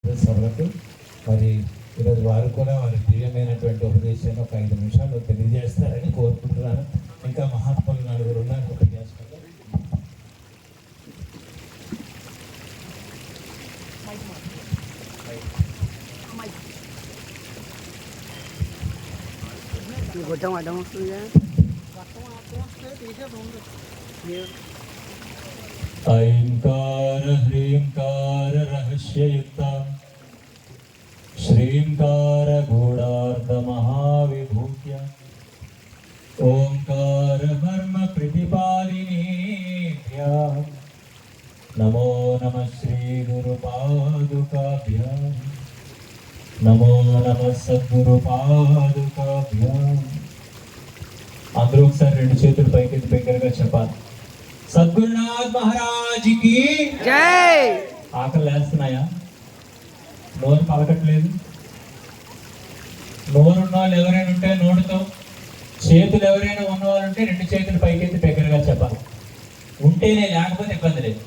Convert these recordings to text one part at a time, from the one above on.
సభలకు మరి ఈరోజు వారు కూడా వారి దివ్యమైనటువంటి ఉపదేశాన్ని ఒక 5 నిమిషాలు తెలియజేస్తారని కోరుకుంటున్నాను. ఇంకా మహాత్ములు 4 ఉన్నారు. ఉపన్యాసంలో ఐంకార హ్రీంకార రహస్యయుక్త శ్రీంకార గూఢార్థ మహావిభూత్య ఓంకార మర్మ ప్రతిపాదినేభ్యః నమో నమః శ్రీ గురు పాదుకాభ్యాం నమో నమః సద్గురు పాదుకాభ్యాం. అందరూ ఒకసారి 2 చేతులు పైకెత్తి బిగ్గరగా చెప్పాలి. సద్గురునాథ్ మహారాజ్ కి జై. ఆకలి లేస్తున్నాయా? నోరు పలకట్లేదు? నోరున్న వాళ్ళు ఎవరైనా ఉంటే నోటితో, చేతులు ఎవరైనా ఉన్నవాళ్ళు ఉంటే 2 చేతులు పైకెత్తి బిగ్గరగా చెప్పాలి. ఉంటేనే, లేకపోతే ఇబ్బంది లేదు.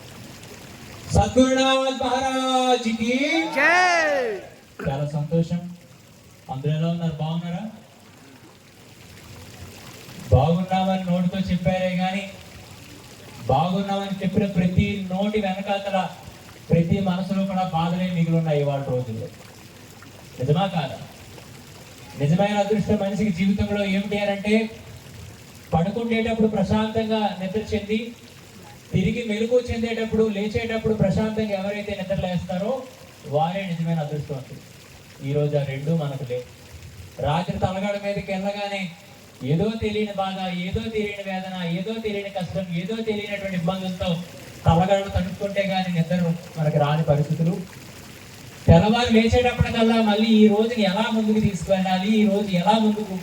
సద్గురునాథ్ మహారాజ్ కి జై. చాలా సంతోషం. అందరూ ఎలా ఉన్నారు? బాగున్నారా? బాగున్నామని నోటితో చెప్పారే కానీ బాగున్నామని చెప్పిన ప్రతి నోటి వెనకాతల ప్రతి మనసులో కూడా బాధలే మిగిలిన్నాయి ఇవాళ రోజుల్లో. నిజమా కాదా? నిజమైన అదృష్టం మనిషికి జీవితంలో ఏమిటి అని అంటే, పడుకుండేటప్పుడు ప్రశాంతంగా నిద్ర చెంది తిరిగి మెలుగు చెందేటప్పుడు, లేచేటప్పుడు ప్రశాంతంగా ఎవరైతే నిద్ర లేస్తారో వారే నిజమైన అదృష్టవంతులు. ఈరోజు ఆ 2 మనకు లేవు. రాత్రి తలగడ మీదకి వెళ్ళగానే ఏదో తెలియని బాధ, ఏదో తెలియని వేదన, ఏదో తెలియని కష్టం, ఏదో తెలియనటువంటి ఇబ్బందులతో తలగడలు తడుపుకుంటే కానీ నిద్ర మనకు రాని పరిస్థితులు. తెల్లవారు లేచేటప్పటికల్లా మళ్ళీ ఈ రోజుని ఎలా ముందుకు తీసుకువెళ్ళాలి, ఈ రోజు ఎలా ముందుకు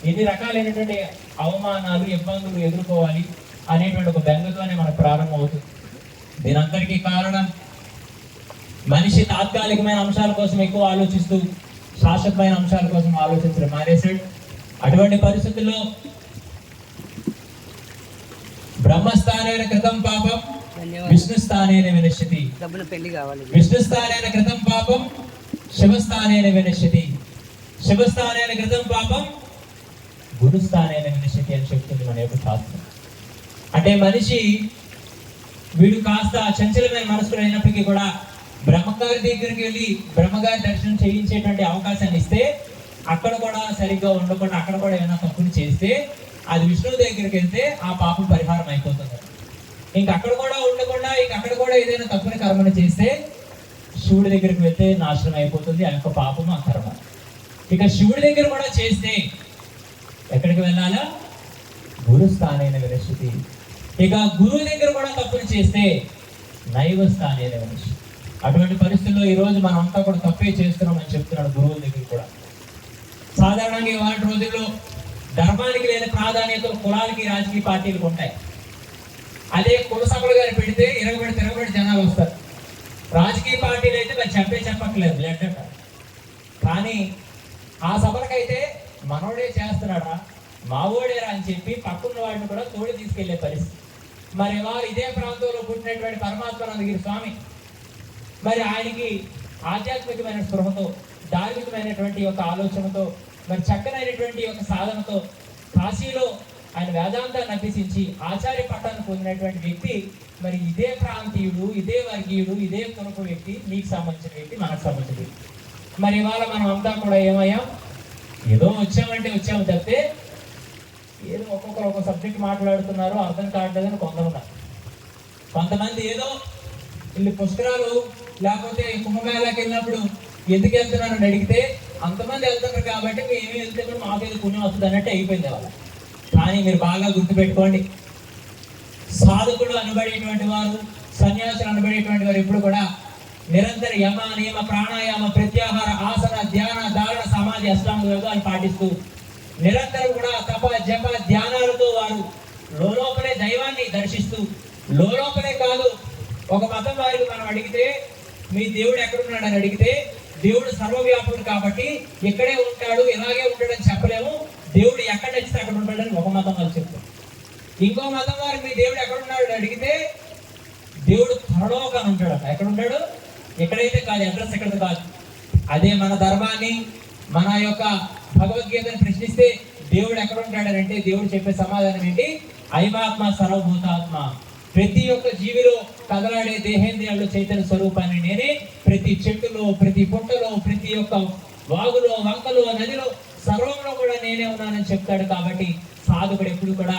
ఎన్ని రకాలైనటువంటి అవమానాలు, ఇబ్బందులు ఎదుర్కోవాలి అనేటువంటి ఒక బెంగతోనే మనకు ప్రారంభం అవుతుంది. దీనంతటికీ కారణం మనిషి తాత్కాలికమైన అంశాల కోసం ఎక్కువ ఆలోచిస్తూ శాశ్వతమైన అంశాల కోసం ఆలోచించడం మానేశాడు. అటువంటి పరిస్థితుల్లో బ్రహ్మస్థానేన కృతం పాపం విష్ణుస్థానేన వినశ్యతి, విష్ణుస్థానేన కృతం పాపం శివస్థానేన వినశ్యతి, శివస్థానేన కృతం పాపం గురుస్థానేన వినశ్యతి అని చెప్తుంది మన యొక్క శాస్త్రం. అంటే మనిషి వీడు కాస్త చంచలమైన మనసుకుడు అయినప్పటికీ కూడా బ్రహ్మగారి దగ్గరికి వెళ్ళి బ్రహ్మగారి దర్శనం చేయించేటువంటి అవకాశాన్ని ఇస్తే, అక్కడ కూడా సరిగ్గా ఉండకుండా అక్కడ కూడా ఏమైనా తప్పులు చేస్తే అది విష్ణువు దగ్గరికి వెళ్తే ఆ పాపం పరిహారం అయిపోతుంది. ఇంక అక్కడ కూడా ఉండకుండా అక్కడ కూడా ఏదైనా తప్పుని కర్మని చేస్తే శివుడి దగ్గరికి వెళ్తే నాశనం అయిపోతుంది ఆ యొక్క పాపము, ఆ కర్మ. ఇక శివుడి దగ్గర కూడా చేస్తే ఎక్కడికి వెళ్ళాలా? గురుస్థానైన వినశ్యతి. ఇక గురువు దగ్గర కూడా తప్పుని చేస్తే నైవ స్థానైన వినశ్యతి. అటువంటి పరిస్థితుల్లో ఈరోజు మనం అంతా కూడా తప్పే చేస్తున్నామని చెప్తున్నాడు గురువుల దగ్గర కూడా. సాధారణంగా ఇవాళ రోజుల్లో ధర్మానికి లేని ప్రాధాన్యత కులాలకి, రాజకీయ పార్టీలకు ఉంటాయి. అదే కుల సభలు గారు పెడితే తిరగబడి జనాలు వస్తారు. రాజకీయ పార్టీలు అయితే మరి చెప్పక్కర్లేదు, బ్లడ్ అంట. కానీ ఆ సభలకైతే మనోడే చేస్తున్నాడా, మావోడేరా అని చెప్పి పక్కన్న వాడిని కూడా తోడి తీసుకెళ్లే పరిస్థితి. మరి వారు ఇదే ప్రాంతంలో పుట్టినటువంటి పరమాత్మానందగిరి స్వామి, మరి ఆయనకి ఆధ్యాత్మికమైన స్పృహతో, ధార్మికమైనటువంటి ఒక ఆలోచనతో, మరి చక్కనైనటువంటి ఒక సాధనతో కాశీలో ఆయన వేదాంతాన్ని అభ్యసించి ఆచార్య పట్టాన్ని పొందినటువంటి వ్యక్తి, మరి ఇదే ప్రాంతీయుడు, ఇదే వర్గీయుడు, ఇదే కులపు వ్యక్తి, మీకు సంబంధించిన వ్యక్తి, మనకు సంబంధించిన వ్యక్తి. మరి ఇవాళ మనం అంతా కూడా ఏమయ్యాం? ఏదో వచ్చాము తప్పితే ఏదో ఒక్కొక్కరు ఒక్కొక్క సబ్జెక్ట్ మాట్లాడుతున్నారు, అర్థం కావట్లేదని కొందరున్నారు. కొంతమంది ఏదో వీళ్ళు పుష్కరాలు లేకపోతే కుంభమేళాకి వెళ్ళినప్పుడు ఎందుకు వెళ్తున్నారని అడిగితే అంతమంది వెళ్తున్నారు కాబట్టి మేము వెళ్తే కూడా మాకేదో పుణ్యం వస్తుంది అన్నట్టు అయిపోయింది వాళ్ళ. కానీ మీరు బాగా గుర్తుపెట్టుకోండి, సాధకుడు అనబడేటువంటి వారు, సన్యాసులు అనబడేటువంటి వారు ఎప్పుడు కూడా నిరంతర యమ, నియమ, ప్రాణాయామ, ప్రత్యాహార, ఆసన, ధ్యాన, ధారణ, సమాధి, అష్టాంగ యోగాన్ని పాటిస్తూ నిరంతరం కూడా తప, జప, ధ్యానాలతో వారు లోపలే దైవాన్ని దర్శిస్తూ, లోపలే కాదు, ఒక మతం వారికి మనం అడిగితే మీ దేవుడు ఎక్కడున్నాడని అడిగితే దేవుడు సర్వవ్యాపుడు కాబట్టి ఇక్కడే ఉంటాడు, ఇలాగే ఉంటాడని చెప్పలేము. దేవుడు ఎక్కడ నచ్చితే అక్కడ ఉంటాడని ఒక మతం వాళ్ళు చెప్తారు. ఇంకో మతం వారికి మీ దేవుడు ఎక్కడున్నాడు అడిగితే దేవుడు పరలోకాన్ని ఉంటాడు. ఎక్కడ ఉంటాడు? ఎక్కడైతే కాదు, అడ్రస్ ఎక్కడ కాదు. అదే మన ధర్మాన్ని, మన యొక్క భగవద్గీతను ప్రశ్నిస్తే దేవుడు ఎక్కడ ఉంటాడంటే దేవుడు చెప్పే సమాధానం ఏంటి? ఐమాత్మ సర్వభూతాత్మ. ప్రతి ఒక్క జీవిలో కదలాడే దేహేంద్రియాల్లో చైతన్య స్వరూపాన్ని నేనే. ప్రతి చెట్టులో, ప్రతి పుట్టలో, ప్రతి ఒక్క వాగులో, వంకలో, నదిలో, సర్వంలో కూడా నేనే ఉన్నానని చెప్తాడు. కాబట్టి సాధకుడు ఎప్పుడు కూడా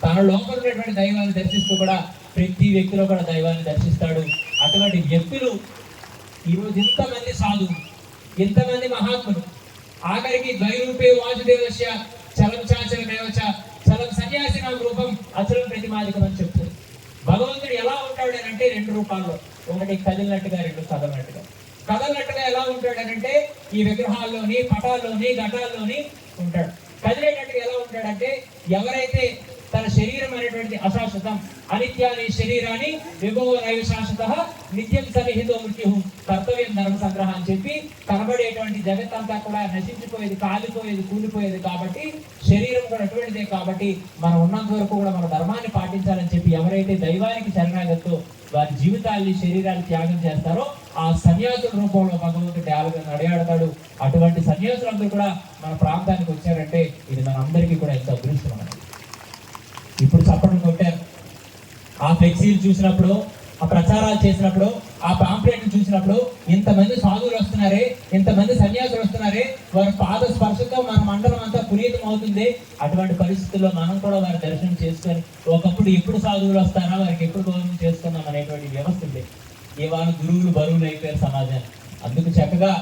తన లోపల ఉన్నటువంటి దైవాన్ని దర్శిస్తూ కూడా ప్రతి వ్యక్తిలో కూడా దైవాన్ని దర్శిస్తాడు. అటువంటి వ్యక్తులు ఈరోజు ఇంతమంది సాధువులు, ఇంతమంది మహాత్ములు, ఆఖరికి ద్వైరూపే వాసుదేవస్య చలం చాచలమేవచ చలం సన్యాసినాం రూపం అచలం ప్రతిమాదికం అని చెప్తారు. భగవంతుడు ఎలా ఉంటాడు అంటే రెండు రూపాల్లో, ఒకటి కదిలినట్టుగా, రెండు కదలనట్టుగా. కదలనట్టుగా ఎలా ఉంటాడనంటే ఈ విగ్రహాల్లోని, పటాల్లోని, ఘటాల్లోని ఉంటాడు. కదిలేటట్టుగా ఎలా ఉంటాడంటే ఎవరైతే తన శరీరం అనేటువంటి అశాశ్వతం, అనిత్యాన్ని శరీరాన్ని విభవ నైవ శాశ్వత నిత్యం సన్నిహితో మృత్యు కర్తవ్యం ధర్మ సంగ్రహం అని చెప్పి కనబడేటువంటి జగత్తంతా కూడా నశించిపోయేది, కాలిపోయేది, కూలిపోయేది. కాబట్టి శరీరం కూడా అటువంటిదే. కాబట్టి మనం ఉన్నంత వరకు కూడా మన ధర్మాన్ని పాటించాలని చెప్పి ఎవరైతే దైవానికి శరణాగతితో వారి జీవితాన్ని, శరీరాన్ని త్యాగం చేస్తారో ఆ సన్యాసుల రూపంలో భగవంతుడు నడియాడతాడు. అటువంటి సన్యాసులందరూ కూడా మన ప్రాంతానికి వచ్చారంటే ఇది మన అందరికీ కూడా ఎంత అదృష్టం. ఇప్పుడు చప్పట్లు కొట్టారు. ఆ ఫ్లెక్సీలు చూసినప్పుడు, ఆ ప్రచారాలు చేసినప్పుడు, ఆ పాంప్లెట్లు చూసినప్పుడు ఇంతమంది సాధువులు వస్తున్నారే, ఇంతమంది సన్యాసులు వస్తున్నారే, వారి పాద స్పర్శతో మన మండలం అంతా పునీతం అవుతుంది. అటువంటి పరిస్థితుల్లో మనం కూడా వారి దర్శనం చేసుకొని ఒకప్పుడు ఎప్పుడు సాధువులు వస్తారా, వారికి ఎప్పుడు గౌరవం చేసుకుందాం అనేటువంటి వ్యవస్థ ఉంది. ఇవాళ గురువులు బరువులు అయిపోయారు సమాజాన్ని. అందుకు చక్కగా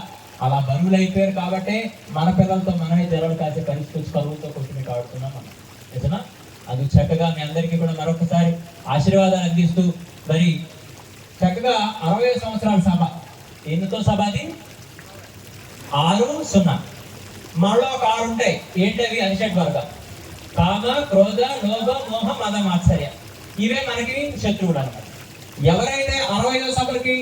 అలా బరువులు అయిపోయారు కాబట్టి మన పిల్లలతో మనమే జరలు కాసే పరిస్థితి వచ్చి కరువుతో కొట్టుని కాడుతున్నాం మనం, నిజమా? అందుకు చక్కగా మీ అందరికీ కూడా మరొకసారి ఆశీర్వాదాలు అందిస్తూ మరి చక్కగా 60 సంవత్సరాల సభ. ఎన్నితో సభ అది? 6-0. మనలో ఒక 6 ఉంటాయి. ఏంటవి? అరిషడ్ వర్గం: కామ, క్రోధ, లోభ, మోహ, మద, మాత్సర్య. ఇవే మనకి శత్రువులు అన్నమాట. ఎవరైతే 60వ సభలకి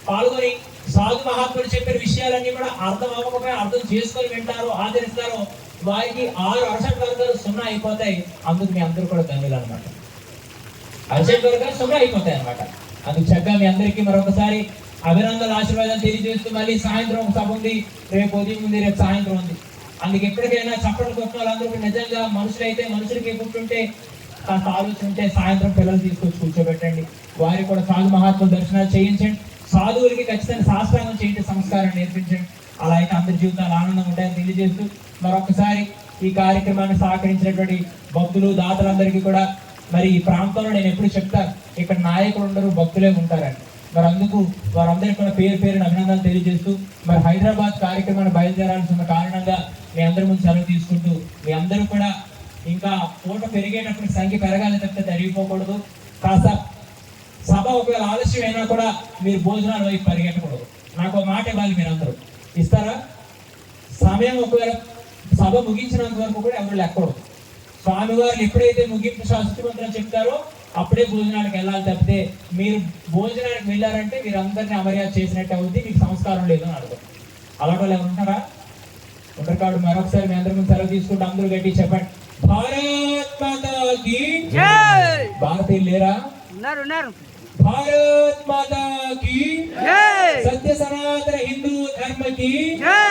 పాల్గొని సాధు మహాత్ములు చెప్పిన విషయాలన్నీ కూడా అర్థం అవ్వకపోయి అర్థం చేసుకొని వింటారో, ఆచరిస్తారో వారికి 6 అరిషడ్ వర్గాలు 0 అయిపోతాయి. అందుకు మీ అందరూ కూడా ధన్యులు అనమాట. అరిషడ్ వర్గాలు 0 అయిపోతాయి అనమాట. అందుకు చక్కగా మీ అందరికీ మరొకసారి అభినందనలు, ఆశీర్వాదాలు తెలియజేస్తూ మళ్ళీ సాయంత్రం ఒక సభ ఉంది, రేపు ఉదయం ఉంది, రేపు సాయంత్రం ఉంది. అందుకు ఎప్పటికైనా చప్పట్లు కొట్టిన వాళ్ళందరూ నిజంగా మనుషులైతే, మనుషులకి కూర్చుంటే కాస్త ఆలోచన ఉంటే సాయంత్రం పిల్లలు తీసుకొచ్చి కూర్చోబెట్టండి. వారికి కూడా సాధు మహాత్ముల దర్శనాలు చేయించండి. సాధువులకి ఖచ్చితంగా శాస్త్రాంగం చేయండి, సంస్కారం నేర్పించండి. అలా అయితే అందరి జీవితాలు ఆనందంగా ఉంటాయని తెలియజేస్తూ మరొకసారి ఈ కార్యక్రమాన్ని సహకరించినటువంటి భక్తులు, దాతలందరికీ కూడా మరి ఈ ప్రాంతంలో నేను ఎప్పుడు చెప్తాను, ఇక్కడ నాయకులు ఉండరు, భక్తులే ఉంటారని. మరి అందుకు వారందరికీ కూడా పేరు పేరున అభినందనలు తెలియజేస్తూ మరి హైదరాబాద్ కార్యక్రమాన్ని బయలుదేరాల్సిన కారణంగా మీ అందరి ముందు సెలవు తీసుకుంటూ మీ అందరూ కూడా ఇంకా పూట పెరిగేటప్పుడు సంఖ్య పెరగాలి తప్పితే తరిగిపోకూడదు. కాస్త సభ ఒకవేళ ఆలస్యం అయినా కూడా మీరు భోజనాల వైపు పరిగెట్టకూడదు. నాకు మాట ఇవ్వాలి, మీరు అందరూ ఇస్తారా? సమయం ఒకవేళ సభ ముగించినంత వరకు కూడా ఎవరు లెక్కకూడదు. స్వామివారు ఎప్పుడైతే ముగింపు శాస్త్రమంత్రం చెప్తారో అప్పుడే భోజనానికి వెళ్ళాలి తప్పితే మీరు భోజనానికి వెళ్ళారంటే మీరు అందరినీ అమర్యాద చేసినట్టు అవుతుంది, మీకు సంస్కారం లేదు అని అర్థం. అలాంటి వాళ్ళు ఎవరు ఉంటారా? ఉంటారు కాదు. మరొకసారి మీ అందరి ముందు సెలవు తీసుకుంటే అందరూ గట్టి చెప్పండి, భారత్ మాతా కీ జై. భారతీయులు లేరా? భారత్ మాతా కీ జై. సత్య సనాతన హిందూ ధర్మ కీ జై.